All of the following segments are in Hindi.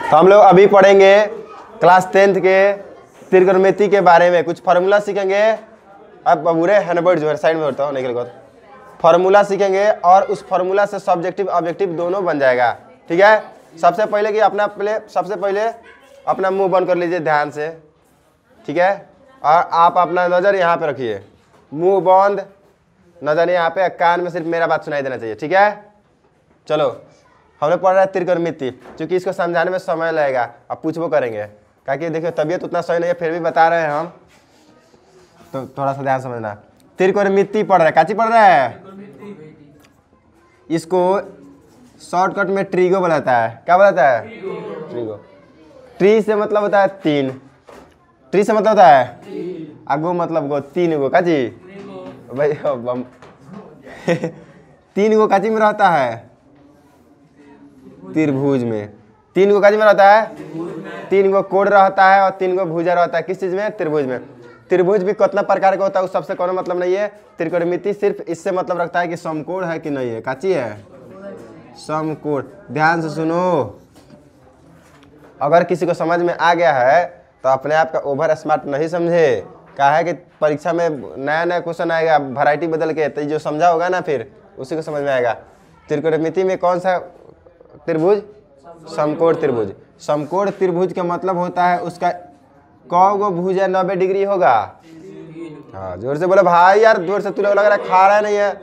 तो हम लोग अभी पढ़ेंगे क्लास 10th के त्रिकोणमिति के बारे में कुछ फार्मूला सीखेंगे। अब पूरे हैंडबर्ड जो है साइड में होता हूँ निकल कर फार्मूला सीखेंगे और उस फार्मूला से सब्जेक्टिव ऑब्जेक्टिव दोनों बन जाएगा। ठीक है, सबसे पहले अपना मुंह बंद कर लीजिए ध्यान से। ठीक है, और आप अपना नज़र यहाँ पे रखिए, मुंह बंद, नज़र यहाँ पे, कान में सिर्फ मेरा बात सुनाई देना चाहिए। ठीक है, चलो हम लोग पढ़ रहे हैं त्रिकोणमिति। क्योंकि इसको समझाने में समय लगेगा, अब पूछबो करेंगे, क्योंकि देखिए तबीयत उतना सही नहीं है फिर भी बता रहे हैं हम, तो थोड़ा सा ध्यान समझना। त्रिकोणमिति पढ़ रहे हैं, काची पढ़ रहे हैं? इसको शॉर्टकट में ट्रिगो बुलाता है। क्या बुलाता है? ट्रिगो। ट्री से मतलब होता है तीन, ट्री से मतलब होता है आगो, मतलब गो, तीन गो काची भाई तीन गो काची में रहता है? त्रिभुज में। तीन गो काची में रहता है? तीन गो कोण रहता है और तीन गो भुजा रहता है। किस चीज में? त्रिभुज में। त्रिभुज भी कितना प्रकार का होता है उस सबसे कोनो मतलब नहीं है। त्रिकोणमिति सिर्फ इससे मतलब रखता है कि समकोण है कि नहीं है। काची है? समकोण। ध्यान से सुनो, अगर किसी को समझ में आ गया है तो अपने आप का ओवर स्मार्ट नहीं समझे। क्या है कि परीक्षा में नया नया क्वेश्चन आएगा, वैरायटी बदल के, तो जो समझा होगा ना फिर उसी को समझ में आएगा। त्रिकोणमिति में कौन सा त्रिभुज? समकोण त्रिभुज। समकोण त्रिभुज का मतलब होता है उसका कौ गो भुजा 90 डिग्री होगा। हाँ, जोर से बोलो भाई, यार जोर से, तू लोग लग रहा है खा रहा नहीं है।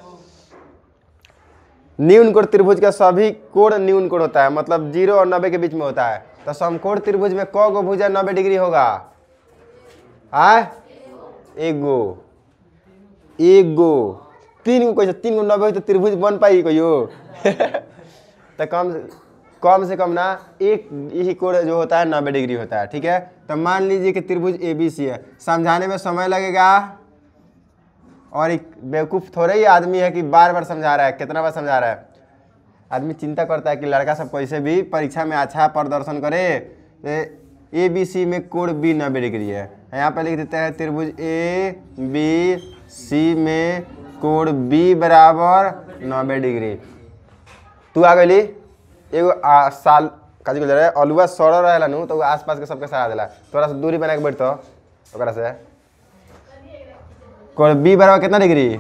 न्यून कोण त्रिभुज का सभी कोण न्यून कोण होता है, मतलब 0 और 90 के बीच में होता है। तो समकोण त्रिभुज में कौ गो भुजा 90 डिग्री होगा? एगो। तीन गो कैसे? 3 गो 90 तो त्रिभुज बन पाई कहियो? तो कम से कम ना एक यही कोण जो होता है 90 डिग्री होता है। ठीक है, तो मान लीजिए कि त्रिभुज ABC है। समझाने में समय लगेगा और एक बेवकूफ़ थोड़ा ही आदमी है कि बार बार समझा रहा है। कितना बार समझा रहा है? आदमी चिंता करता है कि लड़का सब कैसे भी परीक्षा में अच्छा प्रदर्शन करे। ABC में कोण B 90 डिग्री है। यहाँ पर लिख देते हैं त्रिभुज ABC में कोण B बराबर 90 डिग्री। तू आ गई एगो साल काजी गुजर है, अलुआ सड़ रहा नु तो आसपास के सबके सरा दिला, थोड़ा सा दूरी बना के बैठतो ओकरा से। कोण B बराबर कितना डिग्री?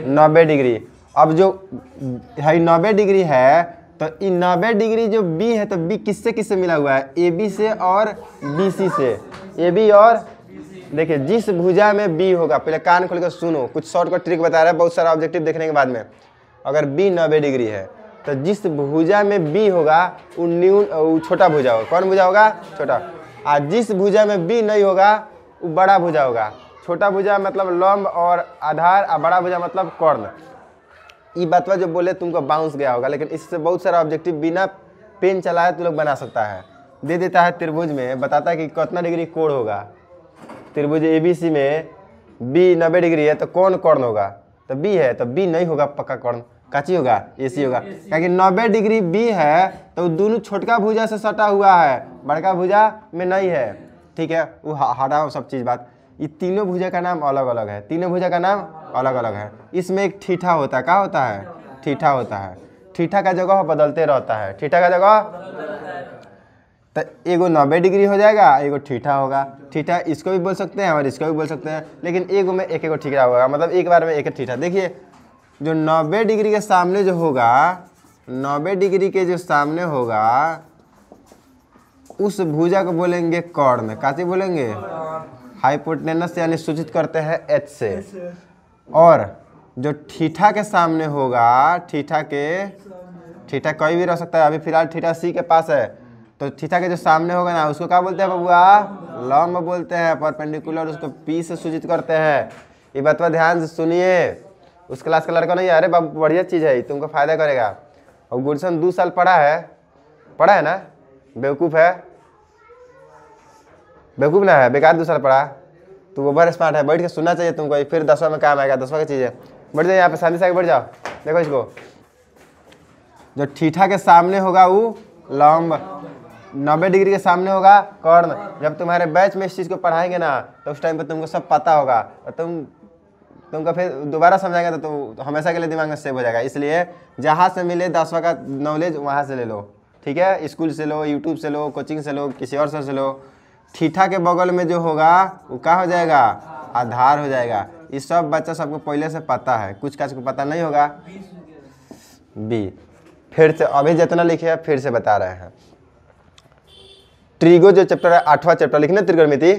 90 डिग्री। अब जो है 90 डिग्री है तो ये 90 डिग्री जो B है, तो B किससे किससे मिला हुआ है? AB से और BC से। AB और देखिए जिस भुजा में B होगा, पहले कान खोल कर सुनो, कुछ शॉर्टकट ट्रिक बता रहा है बहुत सारा ऑब्जेक्टिव देखने के बाद में। अगर B 90 डिग्री है तो जिस भुजा में B होगा वो छोटा भुजा होगा। कौन भुजा होगा? छोटा। और जिस भुजा में B नहीं होगा वो बड़ा भुजा होगा। छोटा भुजा मतलब लंब और आधार, और बड़ा भुजा मतलब कर्ण। ये बातवा जो बोले तुमको बाउंस गया होगा, लेकिन इससे बहुत सारा ऑब्जेक्टिव बिना पेन चलाए तो लोग बना सकता है। दे देता है त्रिभुज में, बताता है कि कितना डिग्री कोण होगा। त्रिभुज ABC में B 90 डिग्री है तो कौन कर्ण होगा? तो B है, तो B नहीं होगा पक्का कर्ण। काची होगा? AC होगा। क्योंकि 90 डिग्री B है तो दोनों छोटका भुजा से सटा हुआ है, बड़का भुजा में नहीं है। ठीक है, वो हटाओ सब चीज़ बात। ये तीनों भुजा का नाम अलग अलग है, तीनों भुजा का नाम अलग अलग है। इसमें एक ठीठा होता है। क्या होता है? ठीठा होता है। ठीठा का जगह बदलते रहता है। ठीठा का जगह तो एगो 90 डिग्री हो जाएगा, एगो ठीठा होगा। ठीठा इसको भी बोल सकते हैं और इसको भी बोल सकते हैं, लेकिन एगो में एक ठीठा होगा, मतलब एक बार में एक ठीठा। देखिए जो 90 डिग्री के सामने जो होगा, 90 डिग्री के जो सामने होगा उस भुजा को बोलेंगे कर्ण। काची बोलेंगे? हाइपोटेनस यानी सूचित करते हैं H से। और जो ठीठा के सामने होगा, ठीठा कोई भी रह सकता है, अभी फिलहाल ठीठा C के पास है, तो ठीठा के जो सामने होगा ना उसको क्या बोलते हैं बबुआ? लंब बोलते हैं। परपेंडिकुलर उसको P से सूचित करते हैं। ये बात ध्यान से सुनिए। उस क्लास का लड़का नहीं है, अरे बाबू बढ़िया चीज़ है, तुमको फायदा करेगा। और गुलशन 2 साल पढ़ा है ना? बेवकूफ़ है? बेवकूफ़ ना है, बेकार 2 साल पढ़ा। तू ओवर स्मार्ट है, बैठ के सुनना चाहिए तुमको, फिर 10वां में काम आएगा। 10वां की चीज़ है। बैठ जाओ यहाँ पे, शांति से आगे बैठ जाओ। देखो इसको, जो ठीठा के सामने होगा वो लंब, 90 डिग्री के सामने होगा कर्ण। जब तुम्हारे बैच में इस चीज़ को पढ़ाएंगे ना तो उस टाइम पे तुमको सब पता होगा, और तुमको फिर दोबारा समझाएंगे तो हमेशा के लिए दिमाग में सेव हो जाएगा। इसलिए जहाँ से मिले 10वां का नॉलेज वहाँ से ले लो। ठीक है, स्कूल से लो, यूट्यूब से लो, कोचिंग से लो, किसी और से लो। थीटा के बगल में जो होगा वो क्या हो जाएगा, आधार हो जाएगा। ये सब बच्चा सबको पहले से पता है, कुछ का पता नहीं होगा। बी फिर से अभी जितना लिखे हैं फिर से बता रहे हैं। ट्रिगो जो चैप्टर है 8वां चैप्टर लिखना त्रिकोणमिति,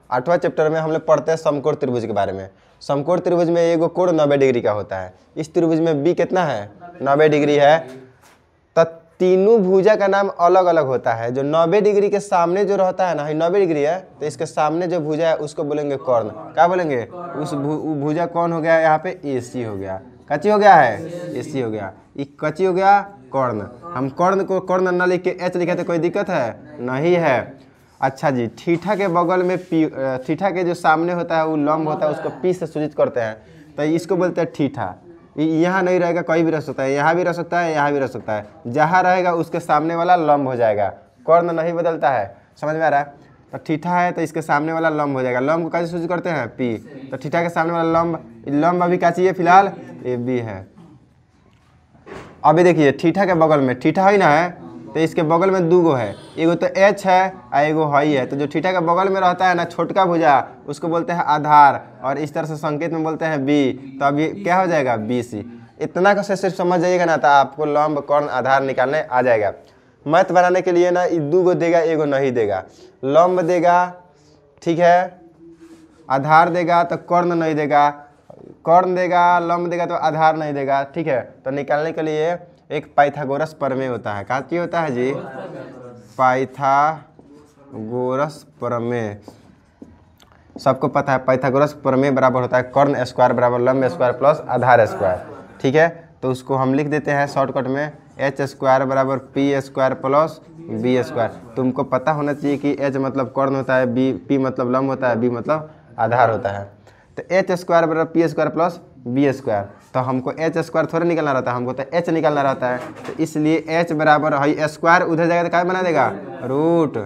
8वां चैप्टर में हम लोग पढ़ते हैं समकोण त्रिभुज के बारे में। समकोण त्रिभुज में एगो कोण 90 डिग्री का होता है। इस त्रिभुज में बी कितना है, 90 डिग्री है। तो तीनों भुजा का नाम अलग अलग होता है। जो 90 डिग्री के सामने जो रहता है ना, 90 डिग्री है तो इसके सामने जो भुजा है उसको बोलेंगे कर्ण। क्या बोलेंगे, उस भुजा कौन हो गया यहाँ पे, AC हो गया। कच्ची हो गया है, AC हो गया। ये कच्ची हो गया कर्ण। हम कर्ण को कर्ण न लिख के H लिखे तो कोई दिक्कत है, नहीं है। अच्छा जी, थीटा के बगल में P, थीटा के जो सामने होता है वो लंब होता है, उसको P से सूचित करते हैं, तो इसको बोलते हैं थीटा। यहाँ नहीं रहेगा, कहीं भी रह सकता है, यहाँ भी रह सकता है, यहाँ भी रह सकता है। जहाँ रहेगा उसके सामने वाला लंब हो जाएगा, कर्ण नहीं बदलता है। समझ में आ रहा है। तो थीटा है तो इसके सामने वाला लंब हो जाएगा। लंब को कैसे सूचित करते हैं, P। तो थीटा के सामने वाला लंब अभी क्या चाहिए फिलहाल, AB है। अभी देखिए थीटा के बगल में थीटा है ना है, तो इसके बगल में दो गो है, एगो तो H है और एगो हाई है। तो जो थीटा के बगल में रहता है ना छोटका भुजा, उसको बोलते हैं आधार, और इस तरह से संकेत में बोलते हैं B। तो अभी क्या हो जाएगा, BC। इतना का से सिर्फ समझ जाइएगा ना, तो आपको लंब कर्ण आधार निकालने आ जाएगा। मैथ बनाने के लिए ना दो गो देगा, एगो नहीं देगा। लंब देगा, ठीक है, आधार देगा तो कर्ण नहीं देगा, कर्ण देगा, लंब देगा तो आधार नहीं देगा, ठीक है। तो निकालने के लिए एक पाइथागोरस प्रमेय होता है। क्या चीज होता है जी, पाइथागोरस प्रमेय। सबको पता है पाइथागोरस प्रमेय बराबर होता है कर्ण स्क्वायर बराबर लंब स्क्वायर प्लस आधार स्क्वायर, ठीक है। तो उसको हम लिख देते हैं शॉर्टकट में, H स्क्वायर बराबर P square plus B square. तुमको पता होना चाहिए कि H मतलब कर्ण होता है, P मतलब लंब होता है, B मतलब आधार होता है। तो H स्क्वायर बराबर P square plus B square. तो हमको H स्क्वायर थोड़ा निकालना रहता है, हमको तो H निकालना रहता है। तो इसलिए H बराबर है स्क्वायर, उधर जाएगा तो क्या बना देगा, root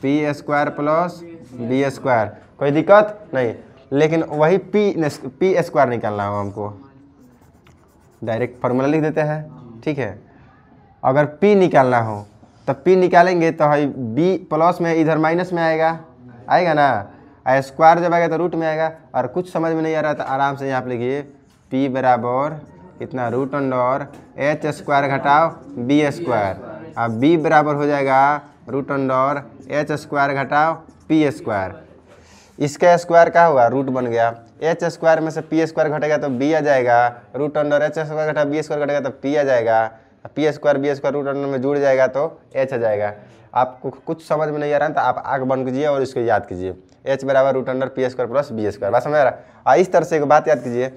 P square plus B square. कोई दिक्कत नहीं, लेकिन वही P स्क्वायर निकालना हो हमको, डायरेक्ट फार्मूला लिख देते हैं, ठीक है। अगर P निकालना हो तो P निकालेंगे तो है B प्लस में इधर माइनस में आएगा ना, स्क्वायर जब आएगा तो रूट में आएगा। और कुछ समझ में नहीं आ रहा तो आराम से यहाँ पे लिखिए, P बराबर इतना रूट अंडर H स्क्वायर घटाओ B स्क्वायर, अब B बराबर हो जाएगा रूट अंडर H स्क्वायर घटाओ P स्क्वायर। इसका स्क्वायर क्या हुआ, रूट बन गया। H स्क्वायर में से P स्क्वायर घटेगा तो B आ जाएगा, रूट अंडर H स्क्वायर घटा B स्क्वायर घटेगा तो P आ जाएगा, P square B square root under में जुड़ जाएगा तो H आ जाएगा। आपको कुछ समझ में नहीं आ रहा है तो आप आग बंद कीजिए और इसको याद कीजिए, H बराबर root under P square plus B square. बात समझ आ रहा है। इस तरह से एक बात याद कीजिए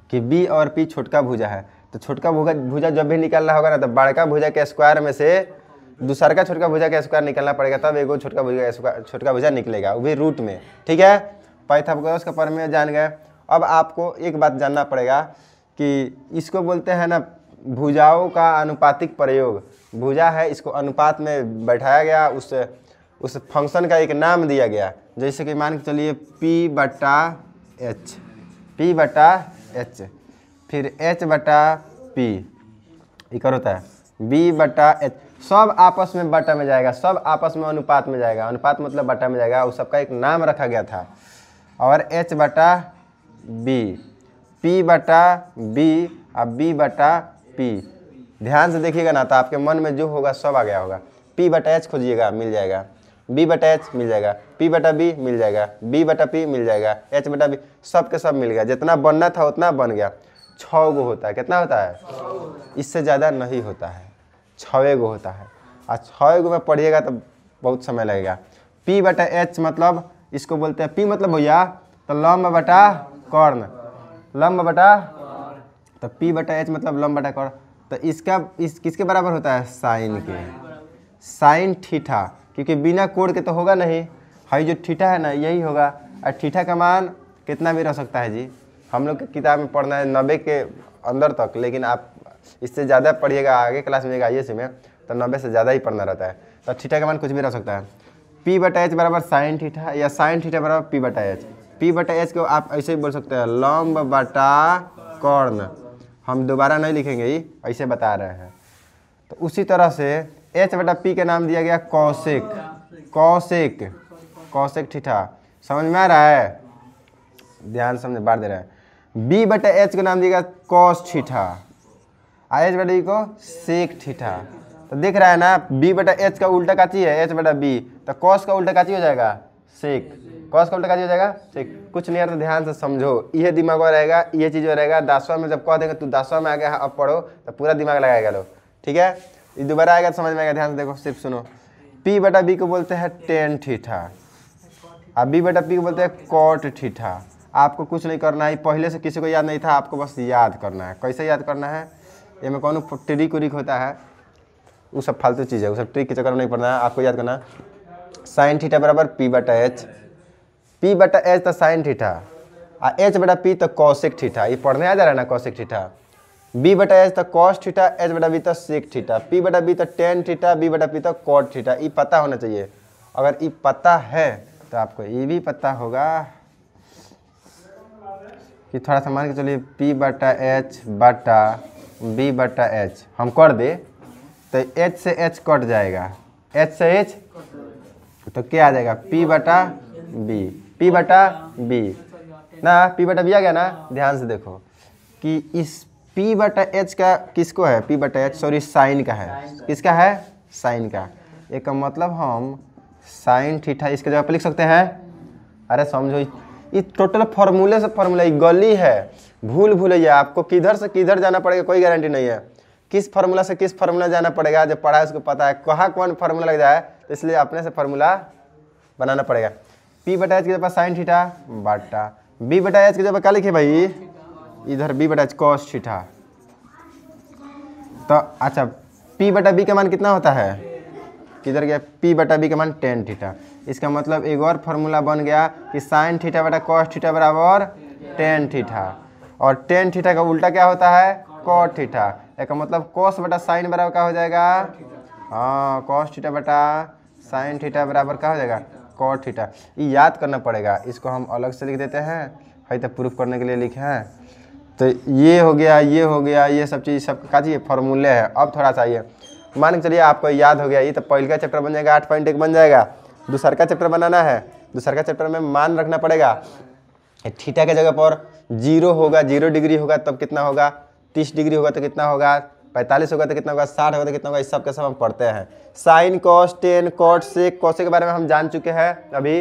कि B और P छोटका भुजा है, तो छोटका भुजा जब भी निकालना होगा ना तो बड़का भुजा के स्क्वायर में से दूसरा का छोटका भुजा का स्क्वायर निकालना पड़ेगा, तब एगो छोटका भुजा निकलेगा, वो भी रूट में, ठीक है। पाइथागोरस का प्रमेय जान गए। अब आपको एक बात जानना पड़ेगा कि इसको बोलते हैं ना भुजाओं का अनुपातिक प्रयोग। भुजा है, इसको अनुपात में बैठाया गया, उस फंक्शन का एक नाम दिया गया। जैसे कि मान के चलिए P बटा H, फिर H बटा P, इकर होता है B बटा H। सब आपस में बटा में जाएगा, सब आपस में अनुपात में जाएगा, अनुपात मतलब बटा में जाएगा। उस सबका एक नाम रखा गया था। और H बटा B, P बटा B और B बटा P। ध्यान से देखिएगा ना तो आपके मन में जो होगा सब आ गया होगा। P बटा H खोजिएगा, मिल जाएगा, B बटा H मिल जाएगा, P बटा B मिल जाएगा, B बटा P मिल जाएगा, H बटा B, सब के सब मिल गया। जितना बनना था उतना बन गया। 6 गो होता है, कितना होता है, इससे ज़्यादा नहीं होता है, 6 गो होता है। और 6 गो में पढ़िएगा तो बहुत समय लगेगा। P बटा H मतलब इसको बोलते हैं, P मतलब भैया तो लंब बटा कर्ण, लंब बटा, तो P बटा H मतलब लंब बटा कर्ण। तो इस किसके बराबर होता है, साइन के, साइन थीटा, क्योंकि बिना कोण के तो होगा नहीं, हाई जो थीटा है ना यही होगा। और थीटा का मान कितना भी रह सकता है जी, हम लोग की किताब में पढ़ना है 90 के अंदर तक, लेकिन आप इससे ज़्यादा पढ़िएगा आगे क्लास में IAS में तो 90 से ज़्यादा ही पढ़ना रहता है। तो थीटा का मान कुछ भी रह सकता है। P बटा H बराबर साइन थीटा या साइन थीटा बराबर P बटा H। P बटा H को आप ऐसे ही बोल सकते हैं, लंब बटा कर्ण। हम दोबारा नहीं लिखेंगे, ही ऐसे बता रहे हैं। तो उसी तरह से एच बटा पी का नाम दिया गया कौशिक, कौशिक, कौशिक थीटा। समझ में आ रहा है? ध्यान समझ बार दे रहा है। बी बटा एच का नाम दिया गया कॉस थीटा, एच बटा बी को सेक थीटा। तो दिख रहा है ना, बी बटा एच का उल्टा का चीज है एच बटा बी, तो कॉस का उल्टा का चीज हो जाएगा सेक, कॉस का उल्टा का चीज हो जाएगा सेक। कुछ नहीं है तो ध्यान से समझो, ये दिमाग में रहेगा, ये चीज रहेगा। 10वां में जब कह देंगे तू 10वां में आ गया अब पढ़ो, तो पूरा दिमाग लगाएगा लोग, ठीक है? ये दोबारा आएगा तो समझ में आएगा, ध्यान से देखो, सिर्फ सुनो। पी बटा बी को बोलते हैं टेन थीटा, अब बी बटा पी को बोलते हैं कॉट थीटा। आपको कुछ नहीं करना है, पहले से किसी को याद नहीं था, आपको बस याद करना है। कैसे याद करना है? ये में कौन ट्रिक उरिक होता है, वो सब फालतू चीज़ है, वो सब ट्रिक के चक्कर में नहीं पड़ना है। आपको याद करना साइन थीटा बराबर पी बटा एच, पी बटा एच तो साइन थीटा, और एच बटा पी तो कॉसेक थीटा। ये पढ़ने आ जा रहा है ना, कॉसेक थीटा। बी बटा एच तो कॉस थीटा, एच बटा बी तो सेक थीटा, पी बटा बी तो टेन थीटा, बी बटा पी तो कॉट थीटा। ये पता होना चाहिए। अगर ये पता है तो आपको ये भी पता होगा कि थोड़ा सा मान के चलिए पी बटा एच बटा बी बटा एच हम कर दे तो एच से एच कट जाएगा, एच से एच तो क्या आ जाएगा पी बटा बी, पी बटा बी ना, पी बटा बी आ गया ना। ध्यान से देखो कि इस पी बटा एच का किसको है, पी बटा एच सॉरी साइन का है, किसका है, साइन का। एक मतलब हम साइन थीटा इसके जगह पर लिख सकते हैं। अरे समझो, ये टोटल फार्मूले से फार्मूला, ये गली है, भूल भूलैया। आपको किधर से किधर जाना पड़ेगा कोई गारंटी नहीं है, किस फार्मूला से किस फार्मूला जाना पड़ेगा। जब पढ़ा है उसको पता है कहाँ कौन फार्मूला लग जाए, तो इसलिए अपने से फार्मूला बनाना पड़ेगा। पी बटा एच के जगह साइन थीटा बटा बी बटा एच के जगह क्या लिखे भाई, इधर बी बटा एच कॉस थीटा। तो अच्छा पी बटा बी का मान कितना होता है, किधर गया, पी बटा बी का मान टेन थीटा। इसका मतलब एक और फार्मूला बन गया कि साइन थीटा बटा कॉस थीटा बराबर टेन थीटा, और टेन थीटा का उल्टा क्या होता है, कॉट थीटा। एक मतलब कॉस बटा साइन बराबर क्या हो जाएगा, हाँ कॉस थीटा बटा साइन थीटा बराबर क्या हो जाएगा, कॉट थीटा। ये याद करना पड़ेगा, इसको हम अलग से लिख देते हैं, है तो प्रूफ करने के लिए लिखे हैं। तो ये हो गया, ये हो गया, ये सब चीज़ सब का चीज़ फार्मूले है। अब थोड़ा सा ये मान के चलिए आपको याद हो गया, ये तो पहले का चैप्टर बन जाएगा, 8.1 बन जाएगा। दूसरा का चैप्टर बनाना है, दूसरा का चैप्टर में मान रखना पड़ेगा थीटा के जगह पर 0 होगा, 0 डिग्री होगा तब कितना होगा, 30 डिग्री होगा तो कितना होगा, 45 होगा तो कितना होगा, 60 होगा तो कितना होगा। इस सब के सब हम पढ़ते हैं। Sine cos tan cot sec, cosec के बारे में हम जान चुके हैं अभी।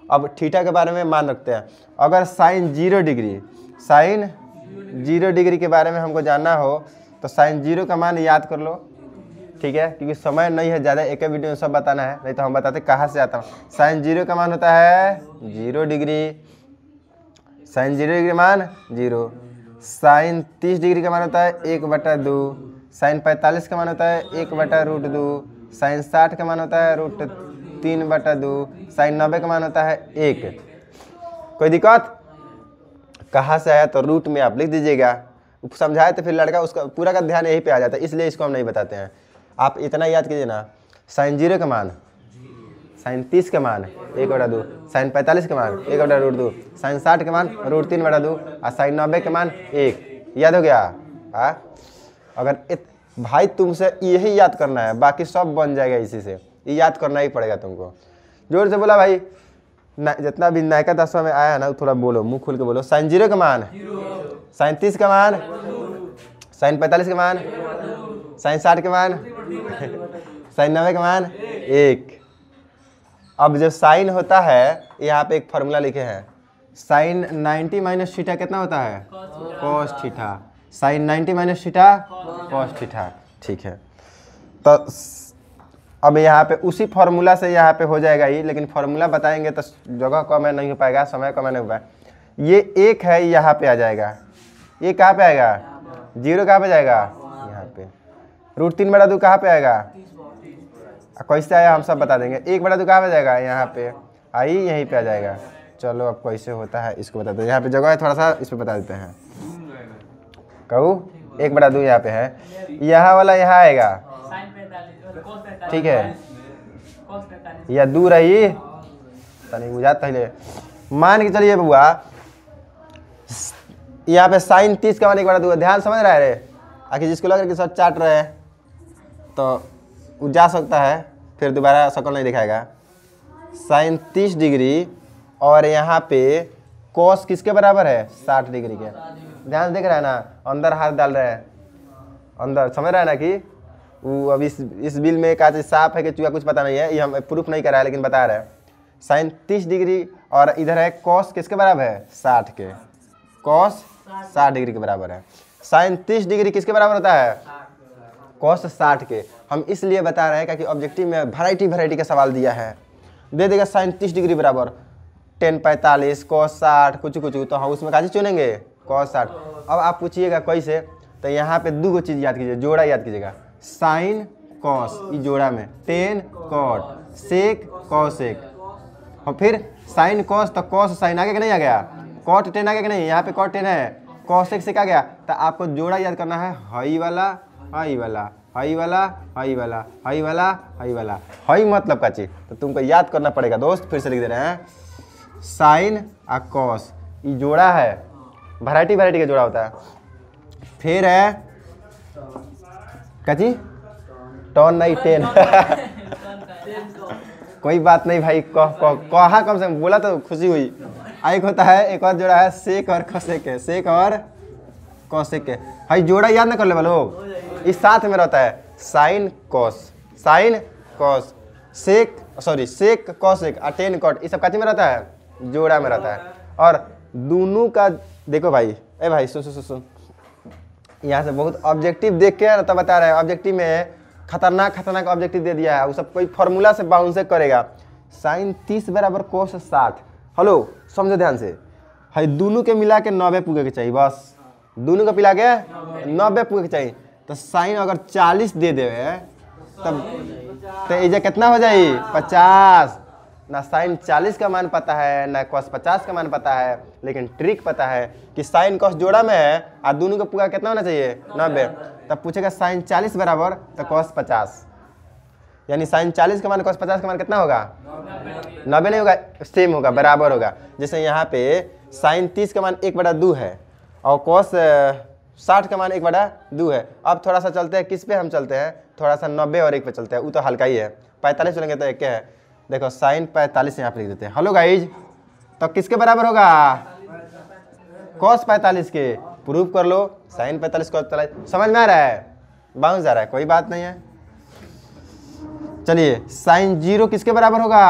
अब थीटा के बारे में मान रखते हैं। अगर साइन 0 डिग्री, साइन 0 डिग्री के बारे में हमको जानना हो तो साइन 0 का मान याद कर लो, ठीक है, क्योंकि समय नहीं है ज़्यादा, एक वीडियो में सब बताना है, नहीं तो हम बताते कहाँ से आता हूँ। साइन 0 का मान होता है 0 डिग्री, साइन 0 डिग्री मान 0। साइन 30 डिग्री का मान होता है 1/2, साइन 45 का मान होता है 1/√2, साइन 60 का मान होता है √3/2, साइन 90 का मान होता है 1। कोई दिक्कत? कहाँ से आया तो रूट में आप लिख दीजिएगा, समझाए तो फिर लड़का उसका पूरा का ध्यान यही पे आ जाता है, इसलिए इसको हम नहीं बताते हैं। आप इतना याद कीजिए ना, साइन 0 का मान, साइन 30 का मान 1/2, साइन 45 का मान 1/√2, साइन 60 का मान √3/2 और साइन 90 का मान 1। याद हो गया? अगर भाई तुमसे यही याद करना है, बाकी सब बन जाएगा इसी से, ये याद करना ही पड़ेगा तुमको। जोर से बोला भाई, जितना भी नायका 10वां में आया है ना थोड़ा बोलो, मुंह खोल के बोलो। साइन 0 का मान, साइन 30 का मान, साइन 45 का मान, साइन 60 का मान, साइन 90 का मान 1। अब जब साइन होता है, यहाँ पे एक फार्मूला लिखे हैं, साइन 90 माइनस थीटा कितना होता है, cos theta. Sine 90 minus theta cos theta, ठीक है। तो अब यहाँ पे उसी फार्मूला से यहाँ पे हो जाएगा ही, लेकिन फार्मूला बताएंगे तो जगह कम है, नहीं हो पाएगा, समय कम नहीं हो पाएगा। ये 1 है, यहाँ पे आ जाएगा, ये कहाँ पे आएगा, 0 कहाँ पे जाएगा, यहाँ पे। √3/2 कहाँ पे आएगा, कैसे आया हम सब बता देंगे। 1/2 कहाँ पे जाएगा, यहाँ पे आई, यहीं पे आ जाएगा। चलो अब कैसे होता है इसको बताते हैं, यहाँ पे जगह है थोड़ा सा, इस पर बता देते हैं। कहूँ 1/2 यहाँ पे है, यहाँ वाला यहाँ आएगा, ठीक है, या दूर रही तनी बुझात पहले। मान के चलिए बुआ, यहाँ पे साइन 30 का मान 1/2, ध्यान समझ रहा है रे, आखिर जिसको लग रहा है कि सर चाट रहे हैं तो वो जा सकता है, फिर दोबारा शक्ल नहीं दिखाएगा। साइन 30 डिग्री और यहाँ पे कॉस किसके बराबर है? 60 डिग्री के। ध्यान देख रहा है ना, अंदर हाथ डाल रहा है, अंदर समझ रहा है ना कि वो अब इस बिल में का चीज साफ है कि चूहा कुछ पता नहीं है, ये हम प्रूफ नहीं कर रहा है लेकिन बता रहा है। साइन 30 डिग्री और इधर है कॉस किसके बराबर है? 60 के। कॉस 60 डिग्री के बराबर है। साइन 30 डिग्री किसके बराबर होता है? कॉस 60 के। हम इसलिए बता रहे हैं क्योंकि ऑब्जेक्टिव में वैरायटी का सवाल दिया है। दे देगा साइन 30 डिग्री बराबर tan 45 कॉस 60 कुछ तो हम उसमें का चीज चुनेंगे? कॉस 60। अब आप पूछिएगा कैसे, तो यहाँ पे दो चीज़ याद कीजिए, जोड़ा याद कीजिएगा। साइन कॉस ये जोड़ा में, टेन कॉट, सेक कॉसेक, और फिर साइन कॉस तो कॉस साइन आगे कि नहीं आ गया, कॉट टेन आगे कि नहीं, यहाँ पे कॉट टेन है, कॉसेक सेक आ गया। तो आपको जोड़ा याद करना है, हई वाला हई वाला हई वाला हई वाला हई वाला हई वाला। हई मतलब का चीज तो तुमको याद करना पड़ेगा दोस्त। फिर से लिख दे रहे हैं, साइन और कॉस ये जोड़ा है, वैरायटी का जोड़ा होता है। फिर है कची टॉन नहीं टेन कोई बात नहीं भाई, कहा कम से कम बोला तो खुशी हुई। एक होता है, एक और जोड़ा है सेक और खसेक के, सेक और कौसेक के। भाई जोड़ा याद ना कर ले लोग, इस साथ में रहता है साइन कॉस, साइन कॉस, सेक सॉरी सेक कॉसेक और टेन कॉट, ये सब काची में रहता है? जोड़ा में रहता है। और दोनों का देखो भाई, ए भाई सुन सुन सुन, यहाँ से बहुत ऑब्जेक्टिव देख के ना तब बता रहे हैं। ऑब्जेक्टिव में खतरनाक ऑब्जेक्टिव दे दिया है, वो सब कोई फॉर्मूला से बाउंस करेगा। साइन 30 बराबर कोस 60। हेलो समझो ध्यान से, है दोनों के मिला के 90 पूगे के चाहिए, बस दोनों को मिला के 90 पूगे के चाहिए। तो साइन अगर 40 दे देवे तब तो ये कितना हो जाए? 50। ना साइन 40 का मान पता है ना कॉस 50 का मान पता है, लेकिन ट्रिक पता है कि साइन कॉस जोड़ा में है और दोनों का पूरा कितना होना चाहिए? 90। तब पूछेगा साइन 40 बराबर तो कॉस 50, यानी साइन 40 का मान कॉस 50 का मान कितना होगा? 90 नहीं होगा, सेम होगा, बराबर होगा। जैसे यहाँ पे साइन 30 का मान 1/2 है और कॉस 60 का मान 1/2 है। अब थोड़ा सा चलते हैं, किस पे हम चलते हैं? थोड़ा सा 90 और 1 पे चलते हैं, वो तो हल्का ही है। 45 चलेंगे तो 1 है। देखो साइन 45 यहाँ पे लिख देते हैं। हेलो गाइज, तो किसके बराबर होगा? कॉस 45 के। प्रूफ कर लो, साइन 45 कॉस 45। समझ में आ रहा है? बाउंस आ रहा है, कोई बात नहीं है। चलिए साइन 0 किसके बराबर होगा?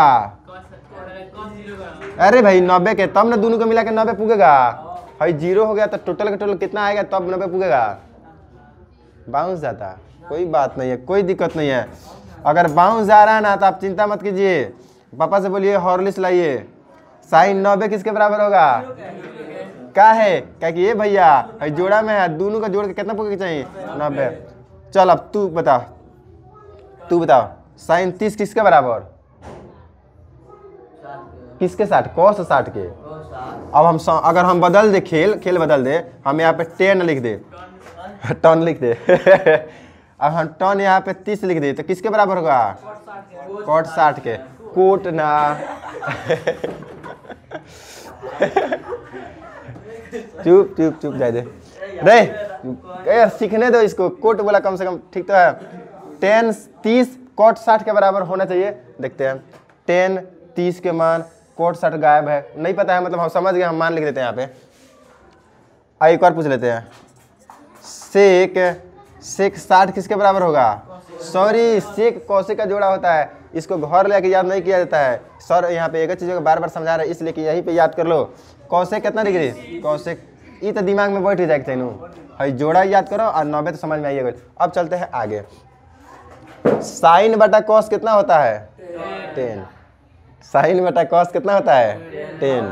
अरे भाई 90 के, तब ना दोनों को मिला के 90 पूगेगा। भाई 0 हो गया तो टोटल का टोटल कितना आएगा तब 90 पूगेगा? बाउंस जाता, कोई बात नहीं है, कोई दिक्कत नहीं है। अगर बाउंस जा रहा है ना तो आप चिंता मत कीजिए, पापा से बोलिए हॉर्लिक्स लाइए। साइन 90 किसके बराबर होगा? क्या है? क्या कि ये भैया जोड़ा में है, दोनों का जोड़ के कितना पूगे चाहिए? 90। चल अब तू बताओ साइन 30 किसके बराबर? किसके 60? कॉस 60 के। अब हम अगर हम बदल दे, खेल बदल दे, हम यहाँ पे 10 लिख दे, टन लिख दे अब हम टन यहाँ पे 30 लिख दे तो किसके बराबर होगा? कॉट 60 के। कोट ना चुप जाए दे रे, सीखने दो इसको। कोट बोला कम से कम, ठीक तो है। 10 30 कॉट 60 के बराबर होना चाहिए। देखते हैं 10 30 के मान, कॉट 60 गायब है, नहीं पता है, मतलब हम समझ गए, हम मान लिख देते हैं यहाँ पे। एक और पूछ लेते हैं, सेक 60 किसके बराबर होगा? सॉरी, सेक कौशिक का जोड़ा होता है, इसको घर लेके याद नहीं किया जाता है। सर यहाँ पे एक चीज़ को बार बार समझा रहे हैं, इसलिए कि यहीं पे याद कर लो। कौशिक कितना डिग्री? कौशिक ये तो दिमाग में बैठ जाएगा चाहिए, है जोड़ा याद करो और 90 तो समझ में आइएगा। अब चलते हैं आगे। साइन बटा कॉस कितना होता है? 10। साइन बटा कॉस कितना होता है? 10।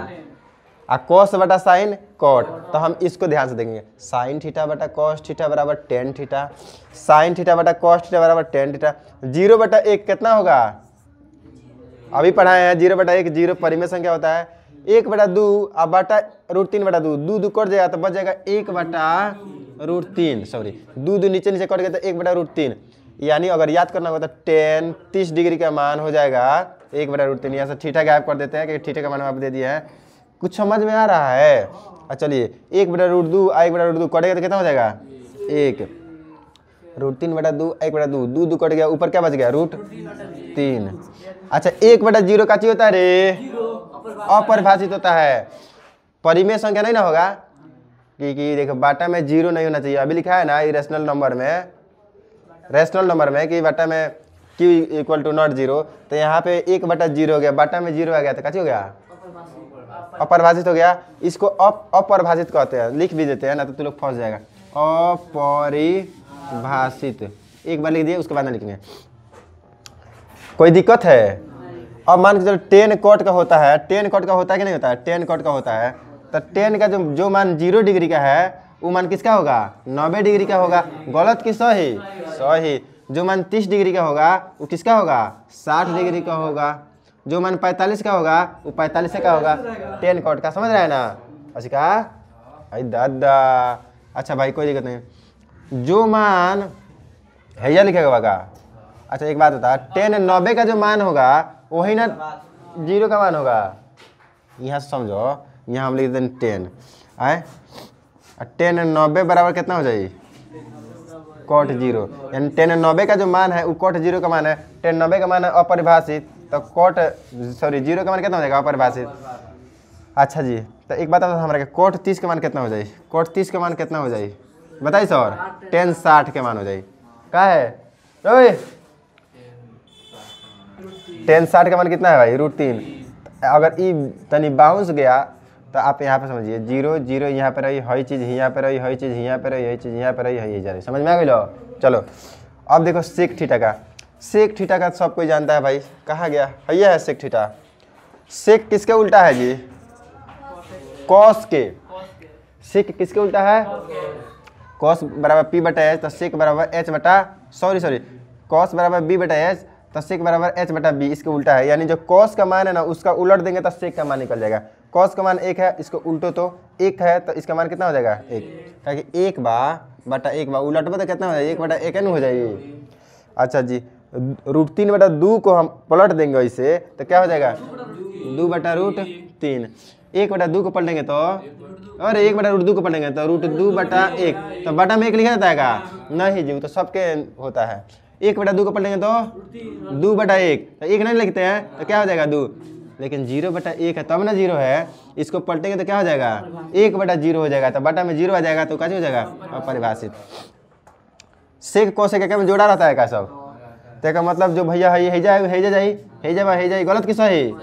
और कॉस बटा साइन कॉट, तो हम इसको ध्यान से देखेंगे। साइन थीटा बटा कॉस थीटा बराबर टेन थीटा, साइन थीटा बटा कॉस थीटा बराबर टेन थीटा। 0/1 कितना होगा? अभी पढ़ाए हैं 0/1, 0 परिमेय संख्या होता है। 1/2 अब बटा √3/2, 2 कट जाएगा तो बच जाएगा 1/√3। सॉरी 2 नीचे कट गया तो 1/√3। यानी अगर याद करना होगा तो 10 30 डिग्री का मान हो जाएगा 1/√3। यहाँ से थीटा गायब कर देते हैं कि थीटा का मान आप दे दिया है। कुछ समझ में आ रहा है? चलिए 1/√2 1/√2 कटेगा तो कितना हो जाएगा? 1। √3/2 1/2 2 2 कट गया, ऊपर क्या बच गया √3। अच्छा 1/0 का चीज होता है रे, अपरिभाषित होता है, परिमेय संख्या नहीं ना होगा कि देखो बाटा में 0 नहीं होना चाहिए। अभी लिखा है ना रेशनल नंबर में कि बाटा में q = नॉट 0, तो यहाँ पे 1/0 हो गया, बाटा में 0 आ गया तो क्या हो गया अपरिभाषित हो गया। इसको अपरिभाषित कहते हैं, लिख भी देते हैं ना तो तुम लोग फंस जाएगा। अपरिभाषित एक बार लिख दिए, उसके बाद ना लिखेंगे, कोई दिक्कत है। अब मान के चलो 10 कॉट का होता है, 10 कॉट का होता है कि नहीं होता है, 10 कॉट का होता है, तो 10 का जो मान 0 डिग्री का है वो मान किसका होगा 90 डिग्री का होगा। गलत कि सही? सही। जो मान 30 डिग्री का होगा वो किसका होगा 60 डिग्री का होगा। जो मान 45 का होगा वो 45 का होगा। 10 कॉट का समझ रहा है ना? अच्छा कहा अरे दादा। अच्छा भाई कोई दिक्कत नहीं। जो मान हैया लिखेगा होगा। अच्छा एक बात बता, 10 90 का जो मान होगा वही ना 0 का मान होगा। यहाँ समझो, यहाँ हम लिख देते हैं 10 आए 10 90 बराबर कितना हो जाएगी कॉट 0, यानी 10 90 का जो मान है वो कॉट 0 का मान है। 10 90 का मान है अपरिभाषित, तो कॉट 0 का मान कितना हो जाएगा अपरिभाषित। अच्छा जी, तो एक बात हमारे कॉट 30 का मान कितना हो जाए, कॉट 30 का मान कितना हो जाए बताइए सर। 10 60 के मान हो जाए। क्या है 10 60 का मान कितना है भाई √3। अगर ई तनी बाउंस गया तो आप यहाँ पे समझिए 0 0 यहाँ पे रही, हई चीज़ यहाँ पे रही, हई चीज़ यहाँ पे रही, हई चीज़ यहाँ पे रही, हई जा रही। समझ में आ गई लो? चलो अब देखो सेक थीटा का। सेक थीटा का सब कोई जानता है भाई, कहाँ गया भैया है सेक थीटा। सेक किसके उल्टा है जी? कॉस के। सेक किसके उल्टा है? कॉस बराबर p/h, तो सेक बराबर कॉस बराबर b/h, तो सेक बराबर h/b इसके उल्टा है। यानी जो कॉस का मान है ना उसका उलट देंगे तो सेक का मान निकल जाएगा। कॉस का मान 1 है, इसको उल्टो तो 1 है, तो इसका मान कितना हो जाएगा 1, ताकि 1/1 उलटो तो कितना हो जाएगा 1/1 हो जाएगी। अच्छा जी, √3/2 को हम पलट देंगे इसे तो क्या हो जाएगा 2/√3। 1/2 को पलटेंगे तो अरे 1/√2 को पलटेंगे तो √2/1, तो बटा में 1 लिखा जाता है नहीं जी, तो सबके होता है। 1/2 को पलटेंगे तो 2/1, तो 1 नहीं लिखते हैं तो क्या हो जाएगा 2, लेकिन 0/1 है तब ना 0 है। इसको पलटेंगे तो क्या हो जाएगा 1/0 हो जाएगा, तो बटा में 0 आ जाएगा तो कैसे हो जाएगा अपरिभाषित। सेक कोसेक क्या में जोड़ा रहता है क्या सब? तो का मतलब जो भैया है जाए गलत कि सही?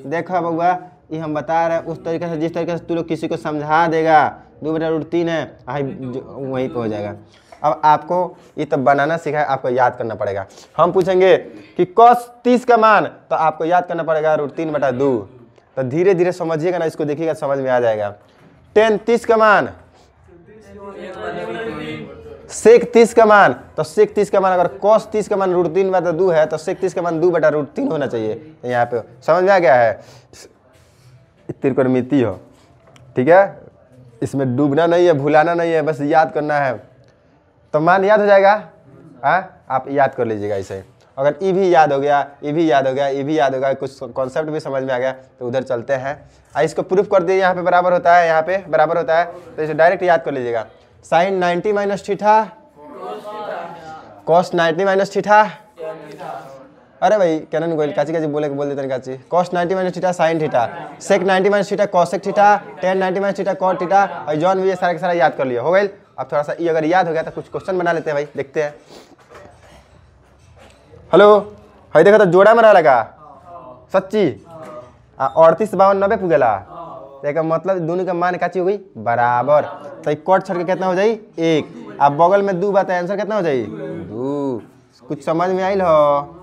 देखा बउआ ये हम बता रहे हैं उस तरीके से जिस तरीके से तू लोग किसी को समझा देगा 2/√3 है वहीं पे हो जाएगा। अब आपको ये तो बनाना सीखा है, आपको याद करना पड़ेगा। हम पूछेंगे कि cos 30 का मान, तो आपको याद करना पड़ेगा √3/2। तो धीरे धीरे समझिएगा ना, इसको देखिएगा समझ में आ जाएगा। tan 30 का मान, sec 30 का मान, तो sec 30 का मान अगर cos 30 का मान √3/2 है तो sec 30 का मान 2/√3 होना चाहिए। यहाँ पे समझ में आ गया है? त्रिकोणमिति हो, ठीक है, इसमें डूबना नहीं है, भुलाना नहीं है, बस याद करना है तो मान याद हो जाएगा। आप याद कर लीजिएगा इसे। अगर ई भी याद हो गया, ई भी याद हो गया, ई भी याद हो गया, कुछ कॉन्सेप्ट भी समझ में आ गया तो उधर चलते हैं। इसको प्रूफ कर दिए, यहाँ पे बराबर होता है, यहाँ पे बराबर होता है, तो इसे डायरेक्ट याद कर लीजिएगा। Sine 90 - theta cos 90 - theta. अरे भाई क्या नहीं गोल काची काची बोल देते काची। Cos 90 - theta sine theta, sec 90 - theta cosec theta, tan 90 - theta cot theta, और जॉन भी ये सारा का सारा याद कर लिया। हो गई। अब थोड़ा सा ये अगर याद हो गया तो कुछ क्वेश्चन बना लेते हैं भाई, देखते हैं। हेलो भाई देखो तो जोड़ा में रहा लगा सच्ची 38 52 90 पुगेला, तो मतलब दोनों का मान काची हो गई बराबर। तो कॉट छोड़ के कितना हो जाई 1। अब बगल में 2 बात है, आंसर कितना हो जाई 2। कुछ समझ में आई हो?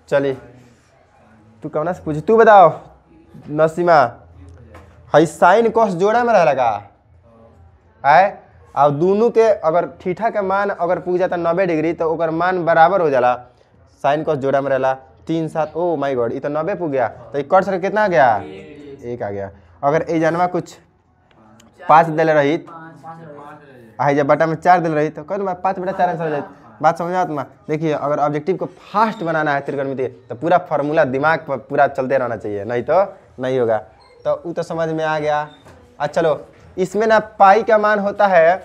चलिए तू कौन से पूछ, तू बताओ नसीमा। हाई साइन कॉस जोड़ा में रह लगा है, और दोनों के अगर थीटा का मान अगर पूछ जाता 90 डिग्री तो ओकर मान बराबर हो जाला। साइन कॉस जोड़ा में रहला 3 7, ओ माय गॉड ये तो 90 पुग गया, तो कट सर कितना आ गया 1 आ गया। अगर ए जानवा कुछ 5 दिल रही जब बटा में 4 दिल रही तो कर 5/4 आंसर हो जाए। बात समझ आता ना? देखिए अगर ऑब्जेक्टिव को फास्ट बनाना है त्रिकोणमिति तो पूरा फार्मूला दिमाग पर पूरा चलते रहना चाहिए, नहीं तो नहीं होगा। तो वो तो समझ में आ गया। अच्छा चलो इसमें ना पाई का मान होता है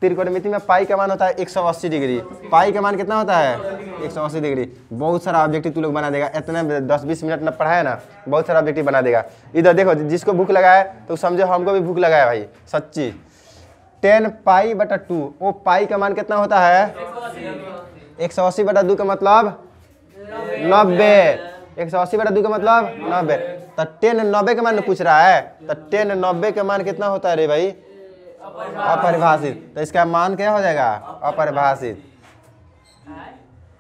त्रिकोणमिति में पाई का मान होता है 180 डिग्री। पाई का मान कितना होता है 180 डिग्री। बहुत सारा ऑब्जेक्टिव तू लोग बना देगा, इतना 10-20 मिनट में पढ़ा है ना, बहुत सारा ऑब्जेक्टिव बना देगा। इधर देखो, जिसको भूख लगा है तो समझो हमको भी भूख लगा है भाई, सच्ची। 10 पाई बटा 2, वो पाई का मान कितना होता है 180 बटा 2 का मतलब 90। 180 बटा 2 का मतलब 90। तो 10 90 का मान पूछ रहा है, तो 10 90 का मान कितना होता है रे भाई, अपरिभाषित। तो इसका मान क्या हो जाएगा, अपरिभाषित।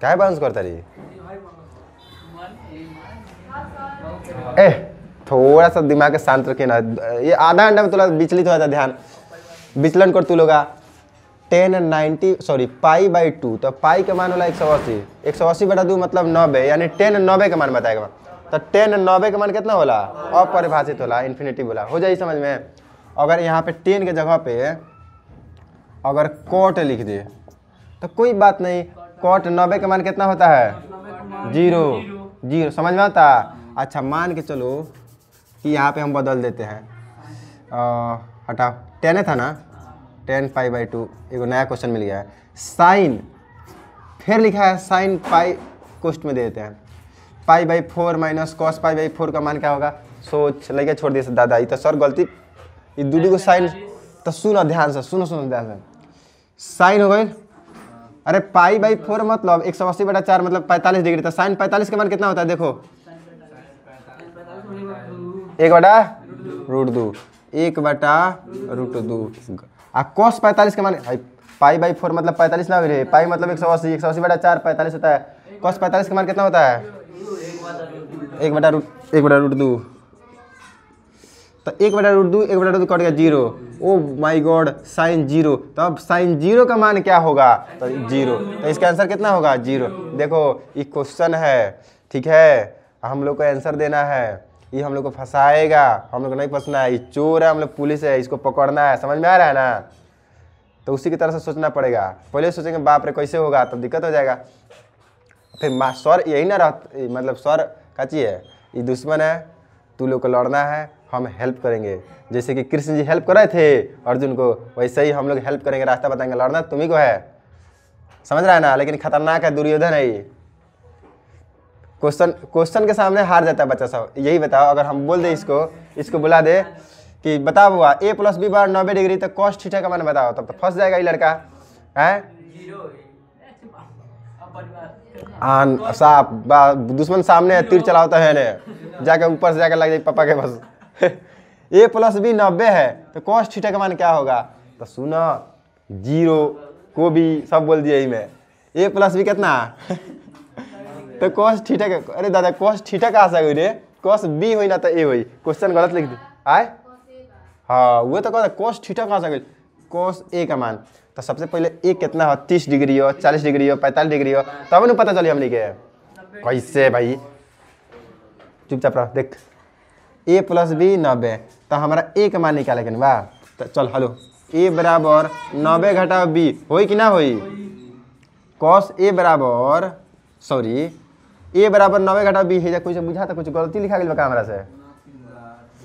क्या बाउंस करता रही ए, थोड़ा सा दिमाग के शांत रखे ना, ये आधा घंटा में थोड़ा विचलित हो जाता है ध्यान, विचलन कर तू लोगा। 10 पाई बाई 2, तो पाई का मान होला 180। 180 बटा 2 मतलब 90, यानी 10 90 का मान बताएगा। तो 10 90 का मान कितना होला, अपरिभाषित होला, इन्फिनिटी बोला। हो जाए समझ में। अगर यहाँ पे 10 के जगह पे अगर कॉट लिख दे तो कोई बात नहीं, कॉट 90 का मान कितना होता है 0। समझ में आता। अच्छा मान के चलो कि यहाँ पे हम बदल देते हैं, हटाओ 10 था ना, 10 पाई बाई 2, एक नया क्वेश्चन मिल गया है। साइन फिर लिखा है, साइन पाई कोष्ट में दे देते हैं। Pi by 4 minus cos pi by 4 का मान क्या होगा, सोच लगे छोड़ दिए दादा, ये तो सर गलती, ये दूधी को साइन। तो सुनो ध्यान से, सुनो ध्यान से, साइन हो गई। अरे पाई बाई 4 मतलब 180 बटा 4 मतलब 45 डिग्री। तो साइन 45 का मान कितना होता है, देखो 1/√2, 1/√2। आ cos 45 का मान पाई बाई 4 मतलब 45 ना हो गई, पाई मतलब 180, 180 बटा 4 45 होता है। cos 45 का मान कितना होता है 1/√2। तो 1/√2 कट गया 0। Oh my god, sine 0। तो अब साइन 0 का मान क्या होगा, तो 0। तो इसका आंसर कितना होगा 0। देखो ये क्वेश्चन है, ठीक है, हम लोग को आंसर देना है, ये हम लोग को फंसाएगा, हम लोग को नहीं फंसना है। ये चोर है, हम लोग पुलिस है, इसको पकड़ना है। समझ में आ रहा है ना। तो उसी की तरह से सोचना पड़ेगा। पहले सोचेंगे बाप रे कैसे होगा, तब दिक्कत हो जाएगा। फिर सर यही ना मतलब सर का चीज है, ये दुश्मन है, तू लोग को लड़ना है, हम हेल्प करेंगे। जैसे कि कृष्ण जी हेल्प कर रहे थे अर्जुन को, वैसे ही हम लोग हेल्प करेंगे, रास्ता बताएंगे। लड़ना तुम्ही को है, समझ रहा है ना। लेकिन खतरनाक है, दुर्योधन है ये। क्वेश्चन के सामने हार जाता है बच्चा सब। यही बताओ, अगर हम बोल दे इसको बुला दे कि बताओ हुआ a + b = 90 डिग्री, तो cos थीटा का मान बताओ, तब तो फंस जाएगा ये लड़का है। साफ दुश्मन सामने है, तीर चलाता है ने जाके ऊपर से जाकर लग जाए पापा के बस। a + b 90 है, तो cos थीटा का मान क्या होगा, तो सुनो 0 को भी सब बोल दिया ही मैं। a + b कितना तो cos थीटा का, अरे दादा cos थीटा कहाँ से हुई रे, cos b हुई ना तो a हुई। क्वेश्चन गलत लिख दी आए। हाँ वो तो कहता cos थीटा कहाँ से गई, cos a का मान। तो सबसे पहले a कितना हो, 30 डिग्री हो, 40 डिग्री हो, 45 डिग्री हो, तब न पता चली हमने के कैसे भाई। चुपचाप रहो, देख a + b 90, तो हमारा a का मान निकालेगा ना। वाह, तो चल हेलो, a बराबर 90 घटाओ b होई कि ना होई। cos a बराबर a बराबर 90 घटाओ b है। कुछ बुझा था, कुछ गलती लिखा गया कैमरा से,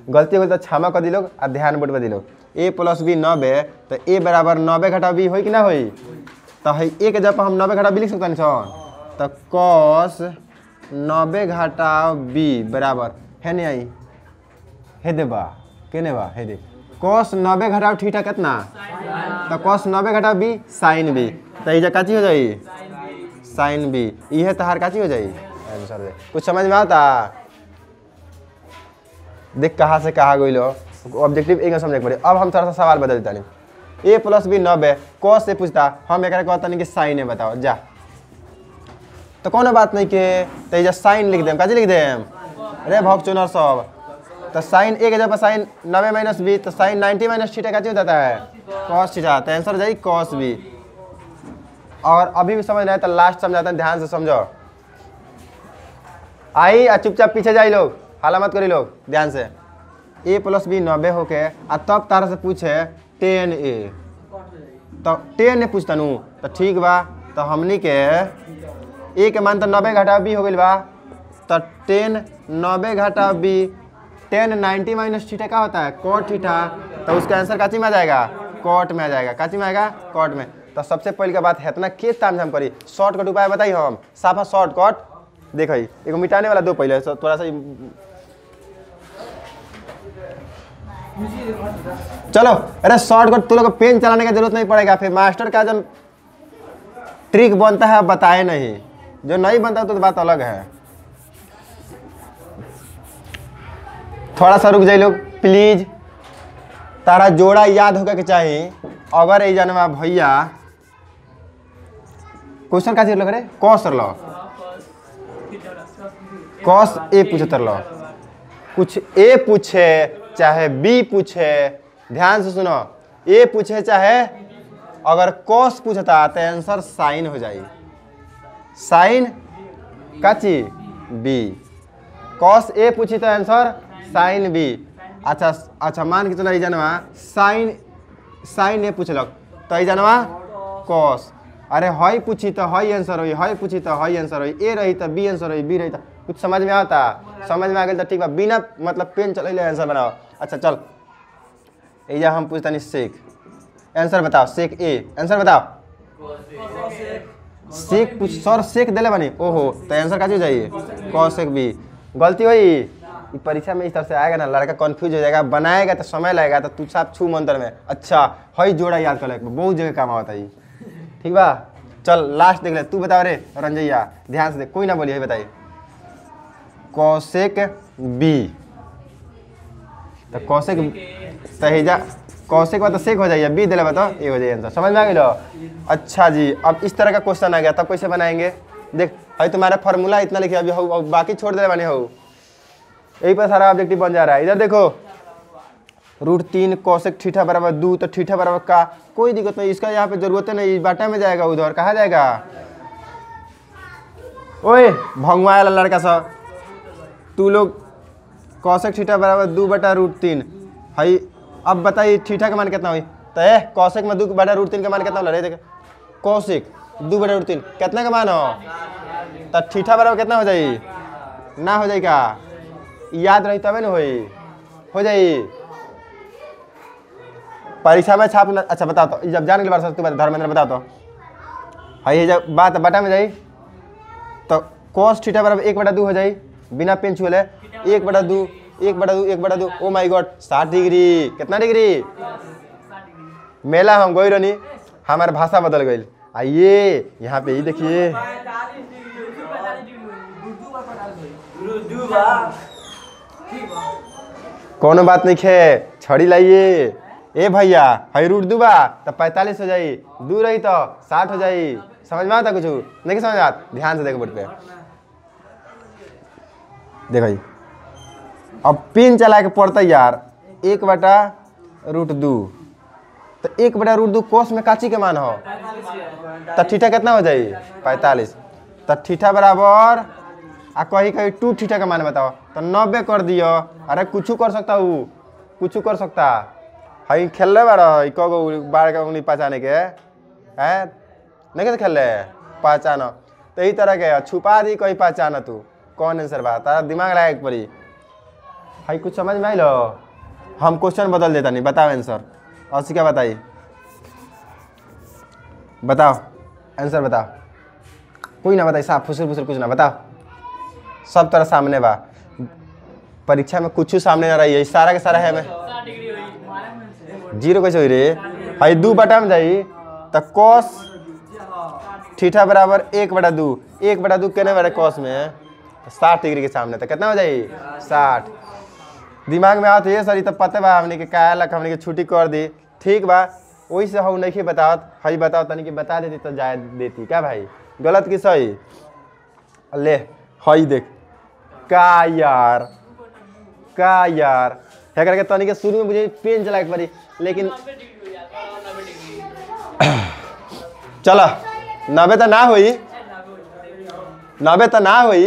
गलती हो तो क्षमा कर दिलो और ध्यान बोर्ड पर दिलो। a + b 90, तो a बराबर 90 घटाओ b होई कि ना होई। तो है a के जब हम 90 घटाओ b लिख सकते हैं सर, तो cos 90 घटाओ b बराबर है नहीं आई हे देबा केने बा हे दे cos 90 घटाओ थीटा कितना, तो cos 90 घटाओ b sin b, तो ये काची हो जाई sin b, ये तहार काची हो जाई आंसर दे। कुछ समझ में आता, देख कहाँ से कहाँ गई लो, ऑब्जेक्टिव एक समझ पड़े। अब हम थोड़ा सा सवाल बदल देता नहीं, a + b 90 cos से पूछता, हम एक कहता नहीं कि साइन है बताओ जा, तो कौन बात नहीं के तो ये साइन लिख दें, काजी लिख दें अरे भग चुनर सब। तो साइन a के जब साइन 90 - b, तो साइन 90 - थीटा काजी हो जाता है cos थीटा, तो आंसर जाए cos b। और अभी भी समझ नहीं तो लास्ट समझाते हैं, ध्यान से समझो। आई चुपचाप पीछे जाए लोग, हाला मत करी लोग, ध्यान से। a + b 90 होके आ तब तारा से पूछे 10a, तो 10 पूछता नू, तो ठीक बा। तो हमनी के a के मान तो 90 घटाओ b हो गई बा, तो 10 90 घटाओ b, 10 90 - थीटा का होता है cot थीटा, तो उसका आंसर काची में आ जाएगा कॉट में आ जाएगा, काची में आएगा, कॉट में। तो सबसे पहले का बात है इतना के ताम झाम करी, शॉर्टकट उपाय बताइए हम, साफा शॉर्टकट देखो एगो मिटाने वाला दो पहले थोड़ा सा चलो। अरे शॉर्टकट तुम लोग को पेन चलाने की जरूरत नहीं पड़ेगा, फिर मास्टर का जब ट्रिक बनता है बताए नहीं, जो नहीं बनता तो बात अलग है। थोड़ा सा रुक जाइए लोग प्लीज, तारा जोड़ा याद होगा कि चाहिए। अगर ये जानवा भैया क्वेश्चन का चीज लग रहे कॉस लो, कॉस ए पूछे तर लो, कुछ ए पूछे चाहे बी पूछे, ध्यान से सुनो, ए पूछे चाहे अगर कॉस पूछता तो आंसर साइन हो जाए, साइन का चीज बी, कॉस ए पूछी तो आंसर साइन बी। अच्छा अच्छा मान के चलो ये जानवा साइन, साइन ए पूछलक तो ये जानवा कॉस, अरे हई पूछी तो हई आंसर होई, हई पूछी तो हई आंसर होई, ए रही तो बी आंसर होई, बी रही तो कुछ समझ में आता, समझ में आ गया तो ठीक बा, बिना मतलब पेन चले आंसर बनाओ। अच्छा चल ये हम पूछता नहीं सेक, आंसर बताओ, सेक ए आंसर बताओ, सेक पूछ सर सेक दिले बनी, ओहो तो आंसर का जाइए कॉस सेक बी। गलती हुई परीक्षा में इस तरह से आएगा ना, लड़का कंफ्यूज हो जाएगा, बनाएगा तो समय लगेगा, तो तू साफ छू मंत्र में। अच्छा हई जोड़ा याद कर ले, बहुत जगह काम आता है, ठीक बा। चल लास्ट देख ले, तू बताओ रे रंजैया, ध्यान से देख, कोई ना बोलिए, बताइए कौशिक बी, तो कौशिक सहीजा, कौशिक बात तो सेक हो जाइए, बी दिले बताओ ए हो जाइए आंसर, समझ में आ गया। अच्छा जी अब इस तरह का क्वेश्चन आ गया, तब कैसे बनाएंगे, देख भाई तुम्हारा फार्मूला इतना लिखे, अभी हो बाकी छोड़ दे बने हो, यही पर सारा ऑब्जेक्टिव बन जा रहा है। इधर देखो √3 कौशिक थीटा बराबर 2, तो थीटा बराबर का कोई दिक्कत नहीं, इसका यहाँ पे जरूरत है नहीं, बाटा में जाएगा, उधर कहा जाएगा, ओए भंगवा वाला लड़का सब, तू लोग कौशिक थीटा बराबर 2/√3 है। अब बताइए थीटा का मान कितना हुई, तो कौशिक में 2/√3 का मान कितना हो रहा है, कौशिक 2/√3 कितना का मान हो, तो थीटा बराबर कितना हो जाए, ना हो जाएगा, याद रही तबे ना हो जाए परीक्षा में छाप। अच्छा बताओ तो जब जाने के बाद तू धर्मेंद्र बताओ तो है जब बात बटा में जाई तो cos थीटा बराबर 1/2 हो जाए, बिना पेन छुए 1/2 1/2 1/2, ओ माय गॉड 60 डिग्री, कितना डिग्री, मेला हम गई रही, हमारे भाषा बदल गई। आइए यहाँ पे ही देखिए, कोनो बात नहीं खे, छड़ी लाइए, ए भैया है √2 बा तो 45 हो जाई, 2 रही तो 60 हो जाई, समझ में आता कुछ नहीं समझ आता, ध्यान से देखो बोर्ड पे, देखो जी अब पिन चला के पड़ता यार, 1/√2, तो 1/√2 कोस में काची के मान हो, तो थीटा कितना हो जाए 45, तो थीटा बराबर आ कहीं कहीं 2 थीटा का मान बताओ, तो 90 कर दियो, अरे कुछ कर सकता हूँ, कुछ कर सकता है, खेल रहे बार कगो बाढ़ का उंगली पहचाने के है, नहीं कैसे खेल रहे पहचानो, तो यही तरह के छुपा दी कहीं पहचाना, तू कौन आंसर बा, तारा दिमाग लगा एक परी है, कुछ समझ में आई लो, हम क्वेश्चन बदल देता नहीं, बताओ आंसर, और क्या बताइए, बताओ आंसर बताओ, कोई ना बताइए, साफ फुसुर फुसुर कुछ ना बताओ, सब तरह सामने बा, परीक्षा में कुछ सामने ना रही है, सारा के सारा है में 0 कैसे हुई रे, है 2 बटा में जाई, तो cos थीटा बराबर 1/2, 1/2 कहने वाले cos में 60 डिग्री के सामने, तो कितना हो जाए 60, दिमाग में आओ तो ये सर तो पता बा हमने के क्या लक, हमने के छुट्टी कर दी, ठीक बा, वही से हम नहीं बताओ, हई बताओ तनी कि बता देती तो जाए देती, क्या भाई गलत कि सही, ले हई देख का यार है करके तनी के शुरू में मुझे पेन चला के पड़ी, लेकिन चलो 90 तो ना हुई, 90 तो ना हुई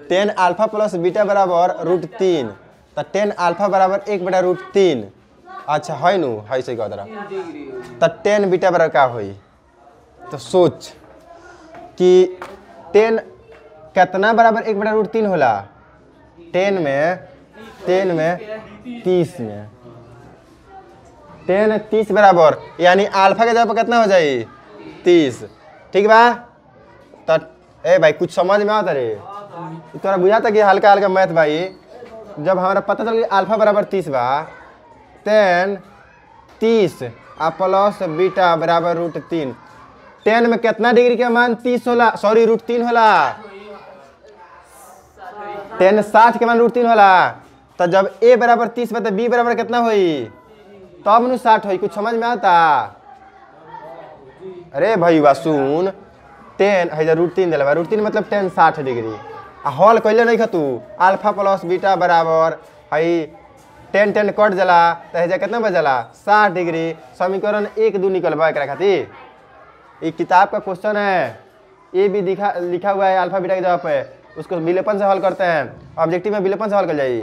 10 अल्फा प्लस बीटा बराबर √3, तो 10 अल्फा बराबर 1/√3, अच्छा है नु है सही कह, तो 10 बीटा बराबर क्या हुई, तो सोच कि 10 कितना बराबर 1/√3 होला, 10 में 30 में टेन 30 बराबर यानी अल्फा के जगह पर कितना हो जाए 30। ठीक बा। तो ए भाई कुछ समझ में आता रे तोरा बुझाता कि हल्का हल्का मैथ भाई। जब हमारा पता चल अल्फा बराबर 30 बा टेन 30 आ प्लस बीटा बराबर √3। टेन में कितना डिग्री के मान 30 होला, सॉरी √3 होला। टेन 60 के मान √3 होला। तो जब ए बराबर 30 बा तो बी बराबर कितना होई तब नु 60 होई। कुछ समझ में आता? अरे भाई बा सुन टेन है √3 दिला बा √3 मतलब टेन 60 डिग्री आ हॉल कैले नहीं खतू अल्फा प्लस बीटा बराबर है टेन टेन कट जला तो है कितना बजला 60 डिग्री। समीकरण 1 2 निकलवा एक खातिर। ये किताब का क्वेश्चन है, ये भी लिखा हुआ है अल्फा बीटा की जगह पे। उसको विलोपन से हल करते हैं। ऑब्जेक्टिव में विलोपन से हल कर जाइए।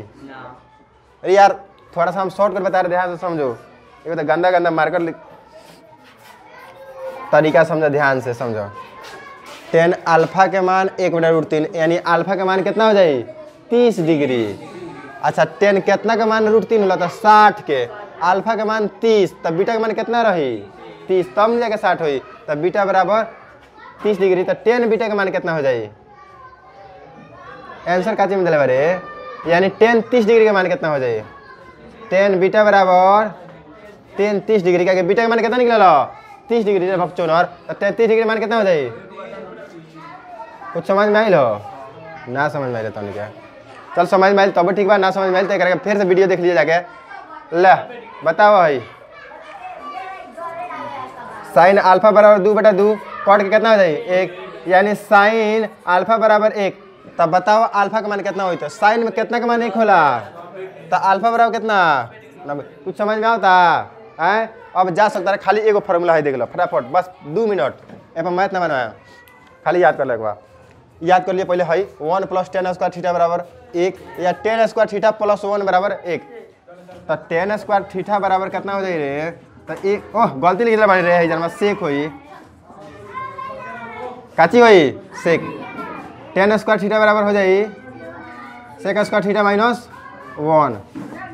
अरे यार थोड़ा सा हम शॉर्ट कर बता रहे ध्यान से समझो। ये तो गंदा गंदा मार्कर तरीका समझो, ध्यान से समझो। टेन अल्फा के मान 1/√3 यानी अल्फा के मान कितना हो जाए 30 डिग्री। अच्छा टेन कितना का मान √3 होला तो 60 के अल्फा के मान 30 तब बीटा के मान कितना रही 30 तब मिल जाएगा 60 हुई। तब बीटा बराबर 30 डिग्री। तो टेन बीटा के मान कितना हो जाए आंसर का चीज दिले बारे यानी टेन 30 डिग्री के मान कितना हो जाए टेन बीटा बराबर टेन 30 डिग्री का बीटा के मान कितना निकला 30 डिग्री भक्चोनर। तो टेन 30 डिग्री मान कितना हो जाए कुछ समझ में आई लो ना समझ में आई तो क्या चल समझ में आई तब ठीक बा, ना समझ में आई तो करके फिर से वीडियो देख लीजिए जाके। ले बताओ भाई साइन अल्फा बराबर 2/2 कॉट के कितना हो जाए 1 यानी साइन अल्फा बराबर 1। तब बताओ अल्फा का मान कितना हुई तो साइन में कितना का मान 1 होला तो अल्फा बराबर कितना 90। कुछ समझ में आता है? अब जा सकता है खाली एगो फार्मूला है देख लो फटाफट बस 2 मिनट ए मैथ ना बनाया खाली याद कर ले। याद कर लिए पहले है 1 + tan² थीटा बराबर 1 या tan² थीटा + 1 बराबर 1। तो tan² थीटा बराबर कितना हो जाए रे तो 1 ओह गलती लिख बन रहे है जन्म सेक हुई काची हुई सेक tan² थीटा बराबर हो जाए sec² थीटा -1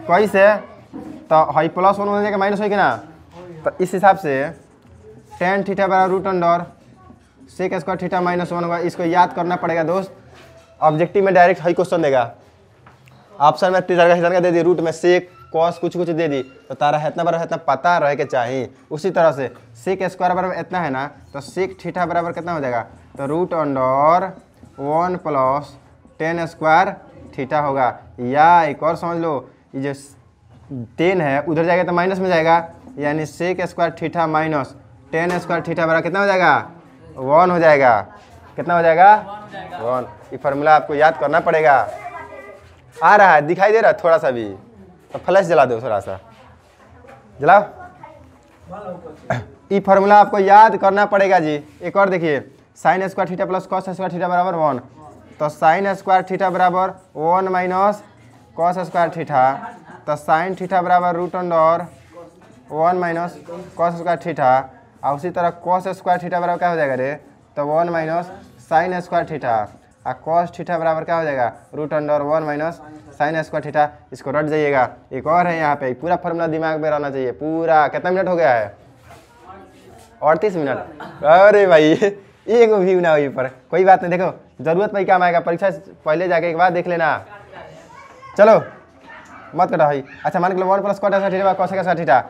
कैसे तो है +1 हो जाएगा माइनस हो कि ना। तो इस हिसाब से tan थीटा बराबर √sec² थीटा -1 होगा। इसको याद करना पड़ेगा दोस्त। ऑब्जेक्टिव में डायरेक्ट है क्वेश्चन देगा ऑप्शन में तीसरा दे दी रूट में सेक कॉस कुछ कुछ दे दी तो तारा इतना बराबर इतना पता रहे के चाहिए। उसी तरह से sec² बराबर इतना है ना तो sec थीटा बराबर कितना हो जाएगा तो √1 + tan² थीटा होगा। या एक और समझ लो ये जो 10 है उधर जाएगा तो माइनस में जाएगा यानी sec² theta minus tan² theta बराबर कितना हो जाएगा 1 हो जाएगा। कितना हो जाएगा 1। ये फार्मूला आपको याद करना पड़ेगा। आ रहा है दिखाई दे रहा है थोड़ा सा भी तो फ्लैश जला दो थोड़ा सा जलाओ। ये फार्मूला आपको याद करना पड़ेगा जी। एक और देखिए sin² थीटा + cos² थीटा बराबर 1। तो sin² थीटा बराबर 1 - cos² थीटा। तो sin थीटा बराबर √1 - cos² थीटा। और उसी तरह cos² थीटा बराबर क्या हो जाएगा रे तो 1 - sin² थीटा। और cos थीटा बराबर क्या हो जाएगा √1 - sin² थीटा। इसको रट जाइएगा। एक और है यहाँ पे पूरा फार्मूला दिमाग में रहना चाहिए पूरा। कितना मिनट हो गया है 38 मिनट। अरे भाई एक भी ना हुई पर कोई बात नहीं, देखो जरूरत पर काम आएगा। परीक्षा पहले जाके एक बार देख लेना। चलो मत कटा भाई। अच्छा मान के 1 + cot² थीटा cos² थीटा।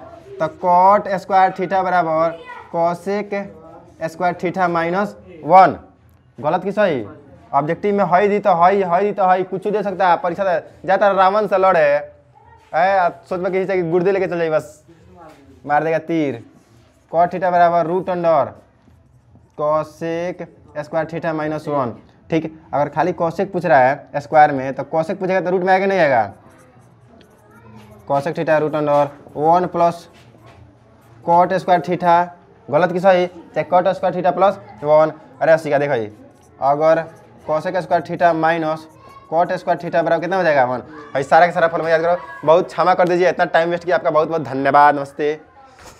तो cot² थीटा बराबर cos² थीटा -1। गलत की सही ऑब्जेक्टिव में है दी तो है कुछ दे सकता है। परीक्षा जाता रावण से लड़े सोच में कि गुर्दे लेके चल जाए बस मार देगा तीर। cot थीटा बराबर √cos² थीटा -1। ठीक अगर खाली cosec पूछ रहा है स्क्वायर में तो cosec पूछेगा तो रूट में आएगा नहीं आएगा। cosec थीटा √1 + cot² थीटा गलत की सही चाहे cot² थीटा +1। अरे सीखा देखो ये अगर cosec² थीटा cot² थीटा बराबर कितना हो जाएगा 1। भाई सारा का सारा फॉर्मूला याद करो। बहुत क्षमा कर दीजिए इतना टाइम वेस्ट किया आपका। बहुत बहुत धन्यवाद। नमस्ते।